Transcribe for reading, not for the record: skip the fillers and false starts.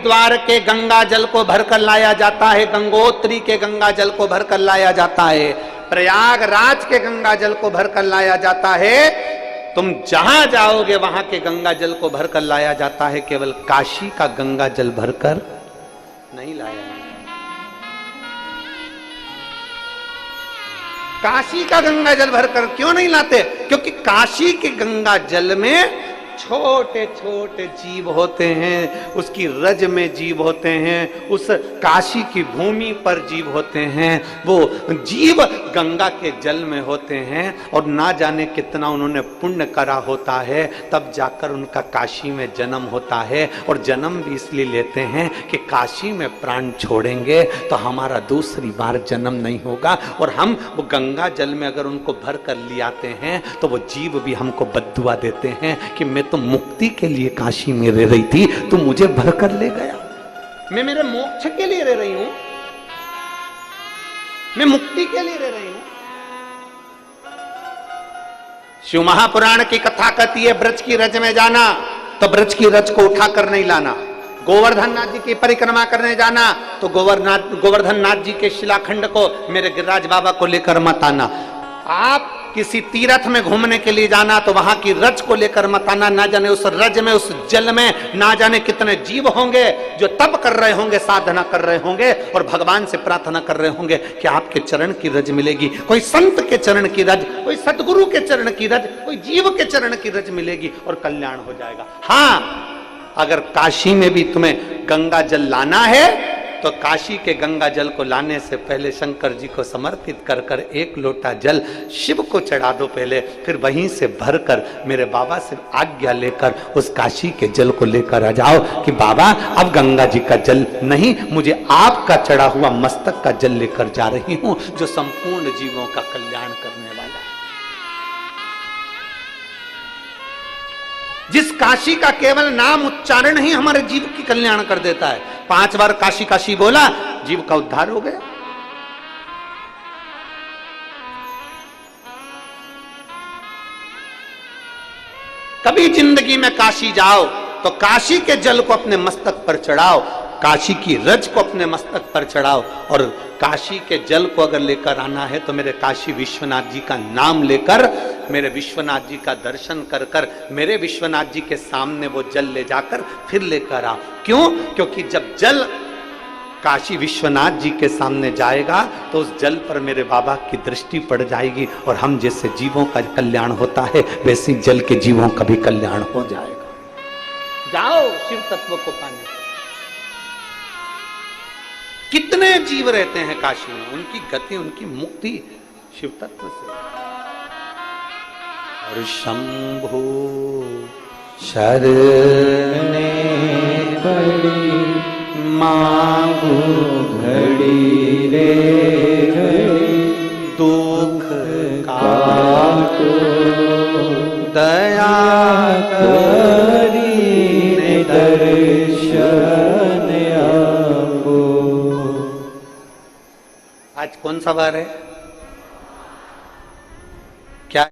हरिद्वार के गंगा जल को भरकर लाया जाता है, गंगोत्री के गंगा जल को भरकर लाया जाता है, प्रयागराज के गंगा जल को भरकर लाया जाता है। तुम जहां जाओगे वहां के गंगा जल को भरकर लाया जाता है, केवल काशी का गंगा जल भरकर नहीं लाया जाता। काशी का गंगा जल भरकर क्यों नहीं लाते? क्योंकि काशी के गंगा जल में छोटे छोटे जीव होते हैं, उसकी रज में जीव होते हैं, उस काशी की भूमि पर जीव होते हैं। वो जीव गंगा के जल में होते हैं और ना जाने कितना उन्होंने पुण्य करा होता है, तब जाकर उनका काशी में जन्म होता है। और जन्म भी इसलिए लेते हैं कि काशी में प्राण छोड़ेंगे तो हमारा दूसरी बार जन्म नहीं होगा। और हम वो गंगा जल में अगर उनको भर कर ले आते हैं तो वो जीव भी हमको बद्दुआ देते हैं कि मैं तो मुक्ति के लिए काशी में रह रही थी, तू मुझे भर कर ले गया। मैं मेरे मोक्ष के लिए रह रही हूं, मैं मुक्ति के लिए रह रही हूं। शिव महापुराण की कथा कहती है, ब्रज की रज में जाना तो ब्रज की रज को उठाकर नहीं लाना, गोवर्धन नाथ जी की परिक्रमा करने जाना तो गोवर्धन नाथ जी के शिलाखंड को मेरे गिरिराज बाबा को लेकर मत आना। आप किसी तीर्थ में घूमने के लिए जाना तो वहां की रज को लेकर मत आना। ना जाने उस रज में, उस जल में ना जाने कितने जीव होंगे जो तप कर रहे होंगे, साधना कर रहे होंगे और भगवान से प्रार्थना कर रहे होंगे कि आपके चरण की रज मिलेगी। कोई संत के चरण की रज, कोई सतगुरु के चरण की रज, कोई जीव के चरण की रज मिलेगी और कल्याण हो जाएगा। हाँ, अगर काशी में भी तुम्हें गंगा जल लाना है तो काशी के गंगा जल को लाने से पहले शंकर जी को समर्पित कर कर एक लोटा जल शिव को चढ़ा दो पहले, फिर वहीं से भरकर मेरे बाबा से आज्ञा लेकर उस काशी के जल को लेकर आ जाओ कि बाबा अब गंगा जी का जल नहीं, मुझे आपका चढ़ा हुआ मस्तक का जल लेकर जा रही हूं जो संपूर्ण जीवों का कल्याण करने वाला है। जिस काशी का केवल नाम उच्चारण ही हमारे जीव की कल्याण कर देता है। 5 बार काशी काशी बोला, जीव का उद्धार हो गया। कभी जिंदगी में काशी जाओ तो काशी के जल को अपने मस्तक पर चढ़ाओ, काशी की रज को अपने मस्तक पर चढ़ाओ। और काशी के जल को अगर लेकर आना है तो मेरे काशी विश्वनाथ जी का नाम लेकर, मेरे विश्वनाथ जी का दर्शन कर कर, मेरे विश्वनाथ जी के सामने वो जल ले जाकर फिर लेकर आओ। क्यों? क्योंकि जब जल काशी विश्वनाथ जी के सामने जाएगा तो उस जल पर मेरे बाबा की दृष्टि पड़ जाएगी और हम जैसे जीवों का कल्याण होता है वैसे जल के जीवों का भी कल्याण हो जाएगा। जाओ शिव तत्व को पाने। कितने जीव रहते हैं काशी में, उनकी गति, उनकी मुक्ति शिव तत्व से। और शंभो शरणे पड़ी मांगू घड़ी रे घड़ी, दुख काटो दया करी दर्शन। आज कौन सा बार है?